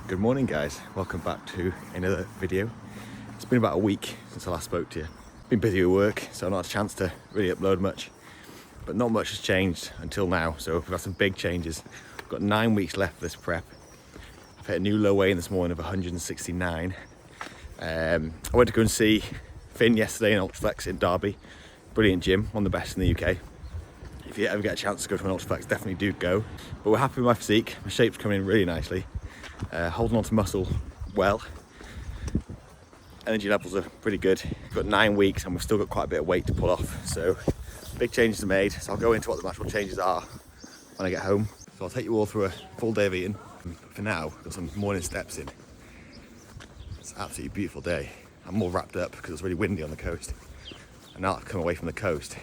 Good morning guys, welcome back to another video. It's been about a week since I last spoke to you. Been busy with work, so I've not had a chance to really upload much. But not much has changed until now, so we've had some big changes. We've got 9 weeks left of this prep. I've hit a new low weigh-in this morning of 169. I went to go and see Finn yesterday in Ultraflex in Derby. Brilliant gym, one of the best in the UK. If you ever get a chance to go to an Ultraflex, definitely do go. But we're happy with my physique, my shape's coming in really nicely. Holding on to muscle well. Energy levels are pretty good. We've got 9 weeks and we've still got quite a bit of weight to pull off. So big changes are made. So I'll go into what the actual changes are when I get home. So I'll take you all through a full day of eating. For now, I've got some morning steps in. It's an absolutely beautiful day. I'm all wrapped up because it's really windy on the coast. And now I've come away from the coast.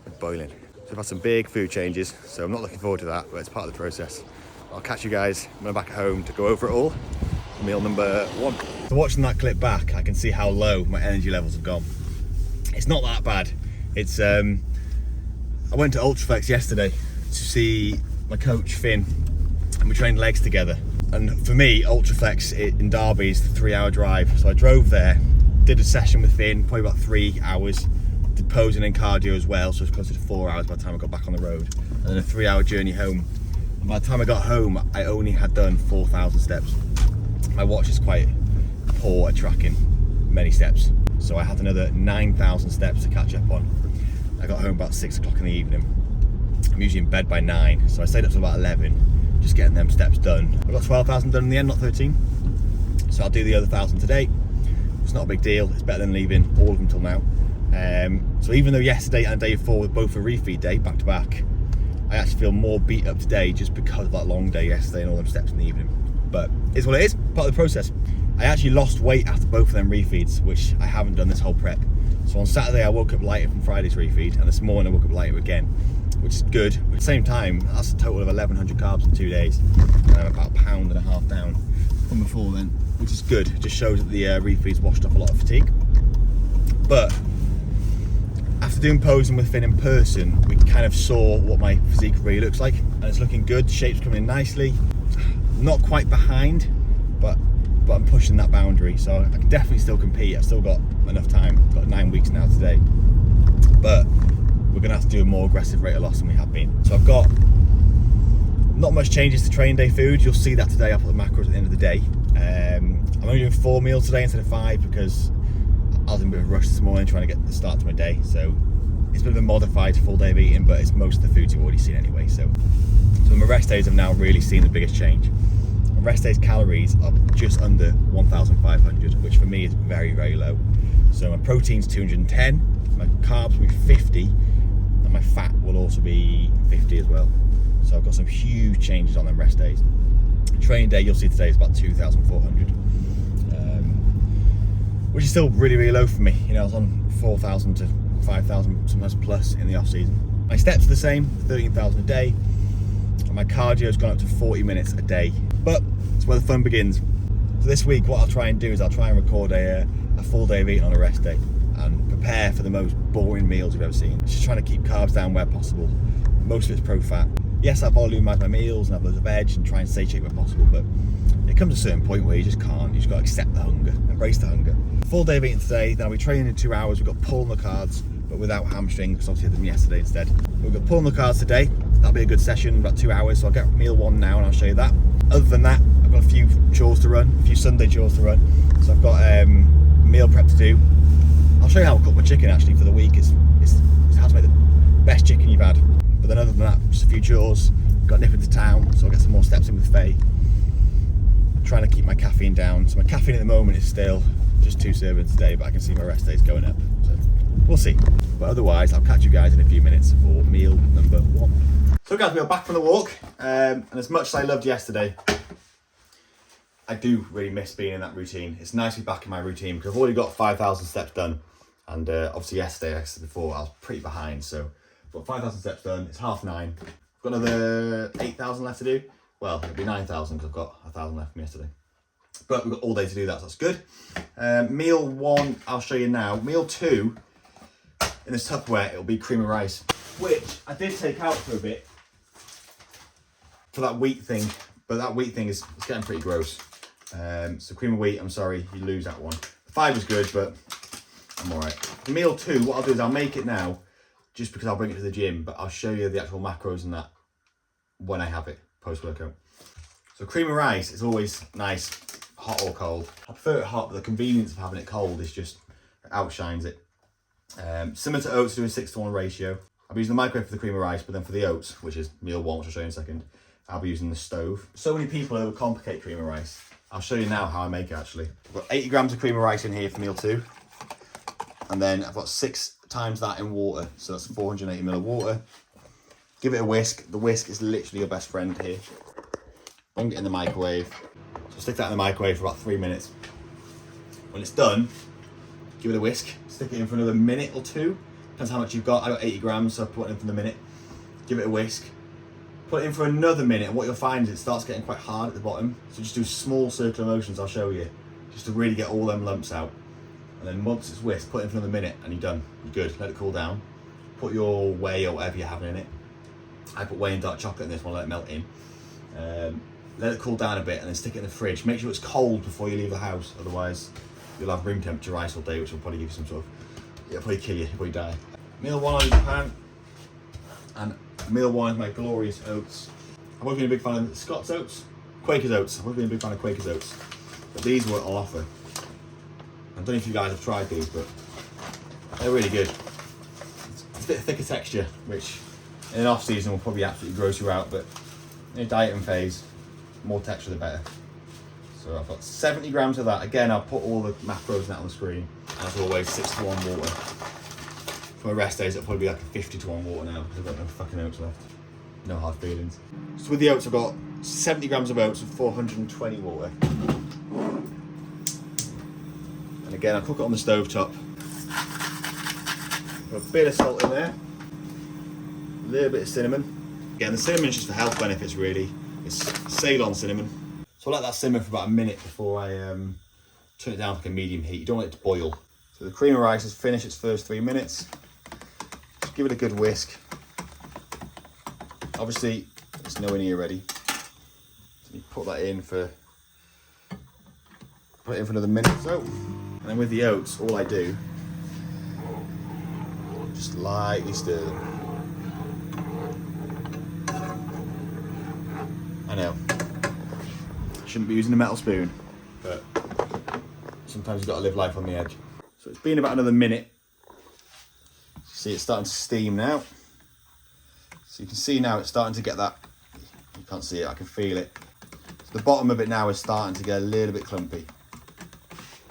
It's boiling. So I've had some big food changes. So I'm not looking forward to that, but it's part of the process. I'll catch you guys when I'm back at home to go over it all. Meal number 1. So watching that clip back, I can see how low my energy levels have gone. It's not that bad. It's I went to Ultraflex yesterday to see my coach Finn, and we trained legs together. And for me, Ultraflex in Derby is a 3-hour drive. So I drove there, did a session with Finn, probably about 3 hours. Did posing and cardio as well, so it was closer to 4 hours by the time I got back on the road. And then a 3-hour journey home. And by the time I got home, I only had done 4,000 steps. My watch is quite poor at tracking many steps. So I had another 9,000 steps to catch up on. I got home about 6 o'clock in the evening. I'm usually in bed by 9, so I stayed up till about 11, just getting them steps done. I got 12,000 done in the end, not 13. So I'll do the other 1,000 today. It's not a big deal, it's better than leaving all of them till now. So even though yesterday and the day before were both a refeed day, back to back, I actually feel more beat up today just because of that long day yesterday and all them steps in the evening. But it's what it is, part of the process. I actually lost weight after both of them refeeds, which I haven't done this whole prep. So on Saturday I woke up lighter from Friday's refeed, and this morning I woke up lighter again, which is good. At the same time, that's a total of 1,100 carbs in 2 days. And I'm about 1.5 pounds down from before then, which is good. It just shows that the refeeds washed off a lot of fatigue. But after doing posing with Finn in person, we kind of saw what my physique really looks like, and it's looking good. The shape's coming in nicely. Not quite behind, but I'm pushing that boundary, so I can definitely still compete. I've still got enough time. I've got 9 weeks now today, but we're gonna have to do a more aggressive rate of loss than we have been. So I've got not much changes to train day food. You'll see that today. I'll put the macros at the end of the day. I'm only doing 4 meals today instead of 5 because I was in a bit of a rush this morning trying to get the start to my day, so it's a bit of a modified full day of eating, but it's most of the foods you've already seen anyway. So my rest days have now really seen the biggest change. My rest days calories are just under 1,500, which for me is very, very low. So my protein's 210, my carbs will be 50, and my fat will also be 50 as well. So I've got some huge changes on them rest days. Training day you'll see today is about 2,400. Which is still really, really low for me. You know, I was on 4,000 to 5,000, sometimes plus in the off season. My steps are the same, 13,000 a day. And my cardio's gone up to 40 minutes a day. But it's where the fun begins. So this week, what I'll try and do is I'll try and record a full day of eating on a rest day and prepare for the most boring meals you've ever seen. Just trying to keep carbs down where possible. Most of it's pro-fat. Yes, I volumise my meals and have loads of veg and try and satiate where possible, but it comes to a certain point where you just can't. You just got to accept the hunger, embrace the hunger. Full day of eating today, then I'll be training in 2 hours. We've got pull on the cards, but without hamstring, because obviously I did them yesterday instead. We've got pull on the cards today. That'll be a good session, about 2 hours, so I'll get meal 1 now and I'll show you that. Other than that, I've got a few chores to run, a few Sunday chores to run. So I've got meal prep to do. I'll show you how I cook my chicken actually for the week. It's how to make the best chicken you've had. But then other than that, just a few chores. Got to nip into town, so I'll get some more steps in with Faye. Trying to keep my caffeine down. So my caffeine at the moment is still just 2 servings a day, but I can see my rest days going up. So we'll see. But otherwise, I'll catch you guys in a few minutes for meal number 1. So guys, we're back from the walk, and as much as I loved yesterday, I do really miss being in that routine. It's nice to be back in my routine because I've already got 5,000 steps done, and obviously yesterday, like I said before, I was pretty behind. So I've got 5,000 steps done. It's 9:30. I've got another 8,000 left to do. Well, it'll be 9,000 because I've got 1,000 left from yesterday. But we've got all day to do that, so that's good. Meal 1, I'll show you now. Meal 2, in this Tupperware, it'll be cream and rice, which I did take out for a bit for that wheat thing. But that wheat thing is it's getting pretty gross. So cream of wheat, I'm sorry, you lose that one. The fiber's good, but I'm all right. The meal 2, what I'll do is I'll make it now, just because I'll bring it to the gym, but I'll show you the actual macros and that when I have it post-workout. So cream of rice is always nice, hot or cold. I prefer it hot, but the convenience of having it cold is just, it outshines it. Similar to oats, do a 6-to-1 ratio. I'll be using the microwave for the cream of rice, but then for the oats, which is meal 1, which I'll show you in a second, I'll be using the stove. So many people overcomplicate cream of rice. I'll show you now how I make it actually. I've got 80 grams of cream of rice in here for meal 2. And then I've got 6 times that in water. So that's 480 ml of water. Give it a whisk. The whisk is literally your best friend here. Bung it in the microwave. So stick that in the microwave for about 3 minutes. When it's done, give it a whisk. Stick it in for another minute or 2. Depends how much you've got. I got 80 grams, so I put it in for the minute. Give it a whisk. Put it in for another minute, and what you'll find is it starts getting quite hard at the bottom. So just do small circular motions, I'll show you, just to really get all them lumps out. And then once it's whisked, put it in for another minute, and you're done. You're good. Let it cool down. Put your whey or whatever you're having in it. I put whey and dark chocolate in this one, let it melt in. Let it cool down a bit, and then stick it in the fridge. Make sure it's cold before you leave the house, otherwise you'll have room temperature rice all day, which will probably give you some sort of, it'll probably kill you before you die. Meal 1 on your pan, and meal 1 is my glorious oats. I've always been a big fan of Scott's oats, Quaker's oats. I've always been a big fan of Quaker's oats, but these were on offer. I don't know if you guys have tried these, but they're really good. It's a bit thicker texture, which in an off season will probably absolutely gross you out, but in a dieting phase, more texture the better. So I've got 70 grams of that. Again, I'll put all the macros out on the screen. As always, 6-to-1 water. For my rest days, it'll probably be like a 50-to-1 water now, because I've got no fucking oats left. No hard feelings. So with the oats, I've got 70 grams of oats and 420 water. And again, I'll cook it on the stove top. Put a bit of salt in there. A little bit of cinnamon. Again, the cinnamon's just for health benefits really. It's Ceylon cinnamon. So I'll let that simmer for about a minute before I turn it down to like a medium heat. You don't want it to boil. So the cream of rice has finished its first 3 minutes. Just give it a good whisk. Obviously, it's nowhere near ready. So you put that in for, another minute or so. And then with the oats, all I do, just lightly stir them. I know, shouldn't be using a metal spoon, but sometimes you've got to live life on the edge. So it's been about another minute. See, it's starting to steam now. So you can see now it's starting to get that, you can't see it, I can feel it. So the bottom of it now is starting to get a little bit clumpy,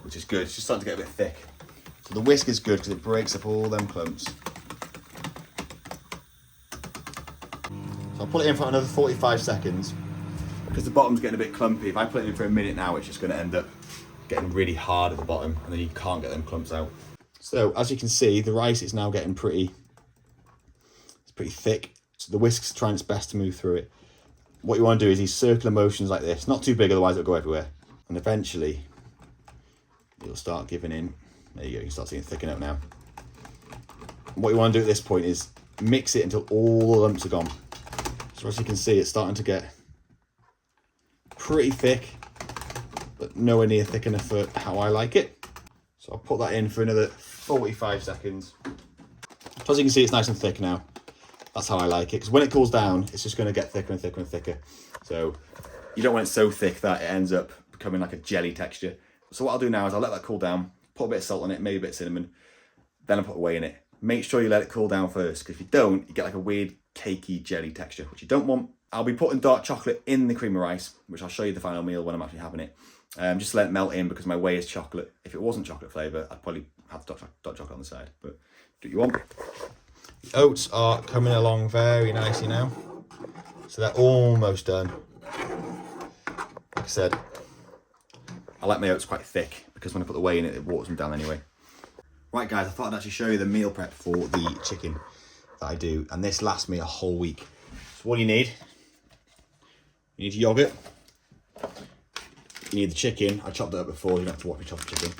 which is good. It's just starting to get a bit thick. So the whisk is good because it breaks up all them clumps. So I'll put it in for another 45 seconds because the bottom's getting a bit clumpy. If I put it in for a minute now, it's just going to end up getting really hard at the bottom and then you can't get them clumps out. So as you can see, the rice is now getting pretty thick. So the whisk's trying its best to move through it. What you want to do is these circular motions like this, not too big, otherwise it'll go everywhere. And eventually it'll start giving in. There you go, you can start seeing it thicken up now. And what you want to do at this point is mix it until all the lumps are gone. So as you can see, it's starting to get pretty thick, but nowhere near thick enough for how I like it. So I'll put that in for another 45 seconds. So as you can see, it's nice and thick now. That's how I like it, because when it cools down, it's just going to get thicker and thicker and thicker. So you don't want it so thick that it ends up becoming like a jelly texture. So what I'll do now is I'll let that cool down, put a bit of salt on it, maybe a bit of cinnamon, then I'll put whey in it. Make sure you let it cool down first, because if you don't, you get like a weird cakey jelly texture, which you don't want. I'll be putting dark chocolate in the cream of rice, which I'll show you the final meal when I'm actually having it. Just to let it melt in, because my whey is chocolate. If it wasn't chocolate flavour, I'd probably have dark chocolate on the side, but do what you want. The oats are coming along very nicely now. So they're almost done. Like I said, I like my oats quite thick, because when I put the whey in it, it waters them down anyway. Right guys, I thought I'd actually show you the meal prep for the chicken that I do, and this lasts me a whole week. So what do you need? You need yogurt. You need the chicken. I chopped it up before, you don't have to watch me chop the chicken.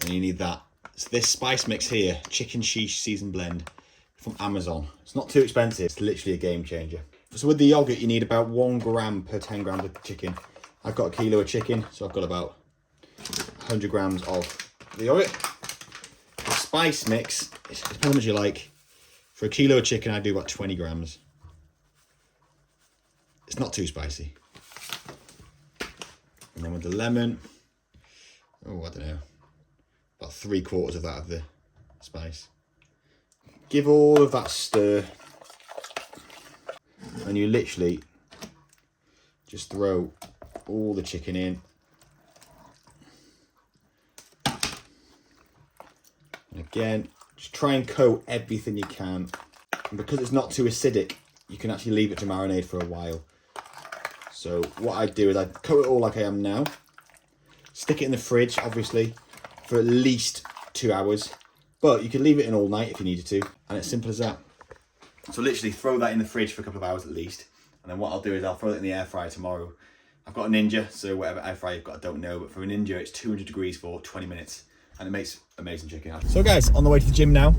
And you need that. So this spice mix here, chicken sheesh seasoned blend from Amazon. It's not too expensive, it's literally a game changer. So with the yogurt, you need about 1 gram per 10 grams of chicken. I've got a kilo of chicken, so I've got about 100 grams of the yogurt. The spice mix, it depends how much you like. For a kilo of chicken, I do about 20 grams. It's not too spicy. And then with the lemon, oh, I don't know, about 3/4 of that of the spice. Give all of that a stir. And you literally just throw all the chicken in. And again, just try and coat everything you can. And because it's not too acidic, you can actually leave it to marinate for a while. So what I do is I coat it all like I am now. Stick it in the fridge, obviously, for at least 2 hours. But you can leave it in all night if you needed to. And it's simple as that. So literally throw that in the fridge for a couple of hours at least. And then what I'll do is I'll throw it in the air fryer tomorrow. I've got a Ninja, so whatever air fryer you've got, I don't know. But for a Ninja, it's 200 degrees for 20 minutes. And it makes amazing chicken. So guys, on the way to the gym now.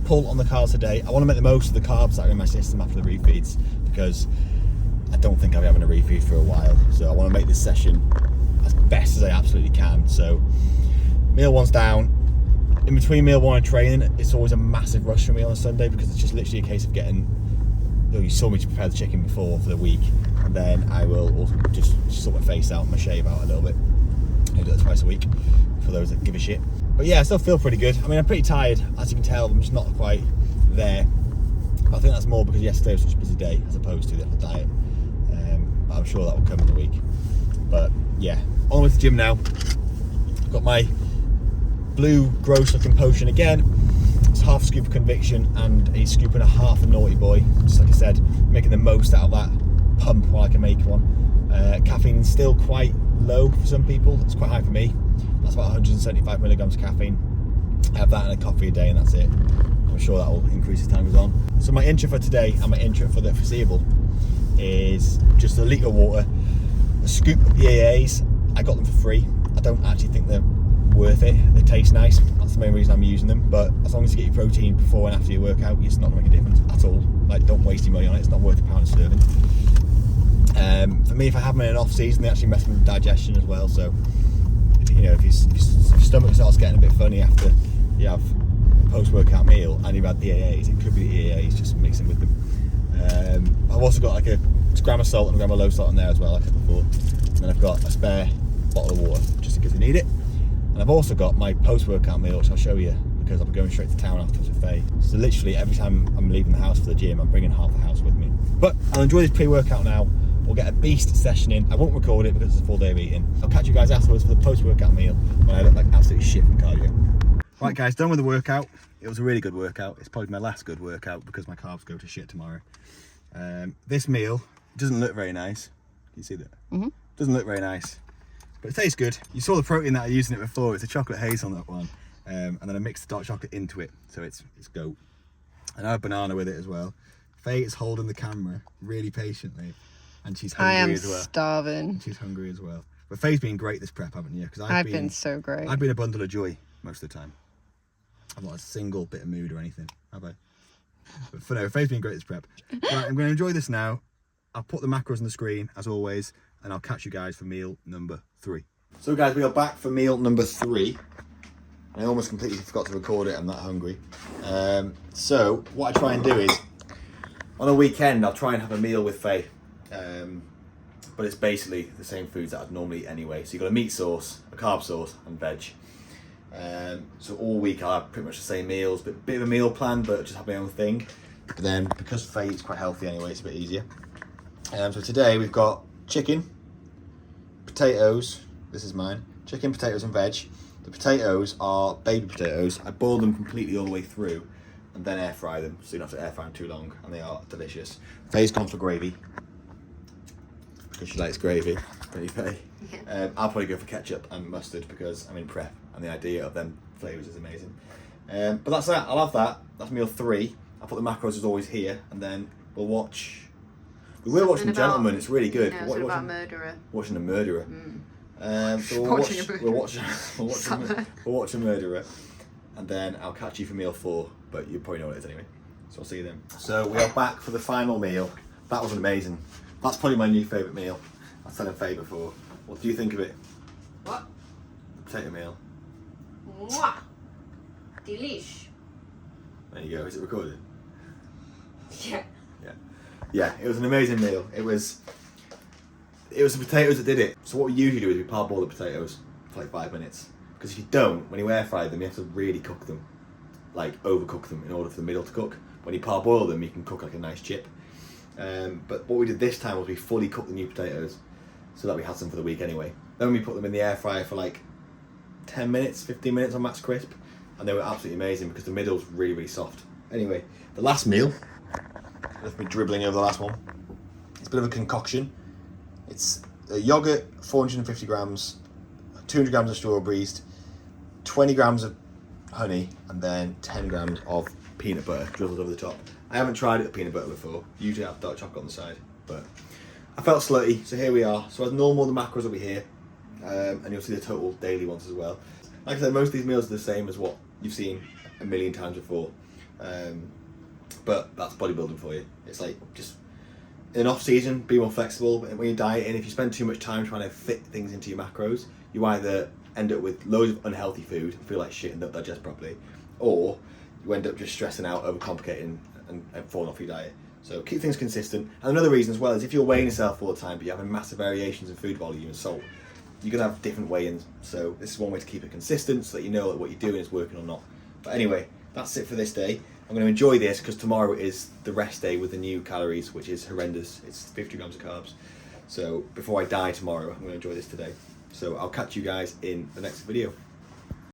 Pull on the carbs today. I want to make the most of the carbs that are in my system after the refeeds, because I don't think I'll be having a refeed for a while. So I want to make this session as best as I absolutely can. So meal one's down. In between meal one and training, it's always a massive rush for me on a Sunday, because it's just literally a case of getting, you saw me to prepare the chicken before for the week, and then I will also just sort my face out and my shave out a little bit. I do that twice a week for those that give a shit. But yeah, I still feel pretty good. I mean, I'm pretty tired, as you can tell. I'm just not quite there. I think that's more because yesterday was such a busy day as opposed to the diet. But I'm sure that will come in the week. But yeah, on with the gym now. I've got my blue gross looking potion again. It's half a scoop of conviction and a scoop and a half of naughty boy. Just like I said, making the most out of that pump while I can make one. Caffeine is still quite low for some people. It's quite high for me. That's about 175 milligrams of caffeine. I have that and a coffee a day and that's it. I'm sure that will increase as time goes on. So my intro for today and my intro for the foreseeable is just a litre of water, a scoop of EAAs. I got them for free. I don't actually think they're worth it. They taste nice. That's the main reason I'm using them. But as long as you get your protein before and after your workout, it's not going to make a difference at all. Like, don't waste your money on it. It's not worth £1 a serving. For me, if I have them in an off season, they actually mess with digestion as well. So, you know, if your stomach starts getting a bit funny after you have a post-workout meal and you've had the EAAs, it could be the EAAs, just mixing with them. I've also got like a gram of salt and a gram of low salt in there as well, like I said before. And then I've got a spare bottle of water, just in case I need it. And I've also got my post-workout meal, which I'll show you, because I'll be going straight to town afterwards with Faye. So literally every time I'm leaving the house for the gym, I'm bringing half the house with me. But I'll enjoy this pre-workout now. We'll get a beast session in. I won't record it because it's a full day of eating. I'll catch you guys afterwards for the post-workout meal when I look like absolutely shit from cardio. Right guys, done with the workout. It was a really good workout. It's probably my last good workout because my carbs go to shit tomorrow. This meal doesn't look very nice. Can you see that? Mm-hmm. Doesn't look very nice, but it tastes good. You saw the protein that I used in it before. It's a chocolate hazelnut one, and then I mixed the dark chocolate into it, so it's goat. And I have banana with it as well. Faye is holding the camera really patiently, and she's hungry as well. I am starving. And she's hungry as well. But Faye's been great this prep, haven't you? Because I've been so great. I've been a bundle of joy most of the time. I've not a single bit of mood or anything, have I? But for now, Faye's been great this prep. Right, I'm going to enjoy this now. I'll put the macros on the screen, as always, and I'll catch you guys for meal number 3. So guys, we are back for meal number 3. I almost completely forgot to record it, I'm that hungry. So, what I try and do is, on a weekend, I'll try and have a meal with Faye. But it's basically the same foods that I'd normally eat anyway. So you've got a meat sauce, a carb sauce, and veg. So all week I'll have pretty much the same meals, bit of a meal plan, but just have my own thing. But then, because Faye eats quite healthy anyway, it's a bit easier. So today we've got chicken, potatoes, this is mine, chicken, potatoes and veg. The potatoes are baby potatoes. I boil them completely all the way through and then air fry them, so you don't have to air fry them too long, and they are delicious. Faye's gone for gravy, because she likes gravy, don't you, Faye? Yeah. I'll probably go for ketchup and mustard because I'm in prep and the idea of them flavours is amazing. But that's that, I'll have that. That's meal 3. I'll put the macros as always here, and then we'll watch... We will watch The Gentleman, it's really good. No, about a murderer. Watching a murderer. So we'll watch a murderer, and then I'll catch you for meal 4, but you probably know what it is anyway. So I'll see you then. So we are back for the final meal That was amazing. That's probably my new favourite meal. I said in favour before. What do you think of it? What? The potato meal. Mwah! Delish. There you go. Is it recorded? Yeah. Yeah, it was an amazing meal. It was the potatoes that did it. So what we usually do is we parboil the potatoes for like 5 minutes. Because if you don't, when you air fry them, you have to really cook them. Like overcook them in order for the middle to cook. When you parboil them, you can cook like a nice chip. But what we did this time was we fully cooked the new potatoes so that we had some for the week anyway. Then we put them in the air fryer for like 10 minutes, 15 minutes on max crisp, and they were absolutely amazing because the middle was really, really soft. Anyway, the last meal, let's be dribbling over the last one. It's a bit of a concoction. It's a yogurt, 450 grams, 200 grams of strawberries, 20 grams of honey, and then 10 grams of peanut butter drizzled over the top. I haven't tried it with peanut butter before. Usually I have dark chocolate on the side, but I felt slutty, so here we are. So as normal, the macros will be here, and you'll see the total daily ones as well. Like I said, most of these meals are the same as what you've seen a million times before, but that's bodybuilding for you. It's like, just in off season, be more flexible. But when you're dieting, if you spend too much time trying to fit things into your macros, you either end up with loads of unhealthy food, feel like shit and don't digest properly, or you end up just stressing out, overcomplicating, and falling off your diet. So keep things consistent. And another reason as well is if you're weighing yourself all the time, but you're having massive variations in food volume and salt, you're gonna have different weigh-ins. So this is one way to keep it consistent so that you know that what you're doing is working or not. But anyway, that's it for this day. I'm gonna enjoy this because tomorrow is the rest day with the new calories, which is horrendous. It's 50 grams of carbs. So before I die tomorrow, I'm gonna enjoy this today. So I'll catch you guys in the next video.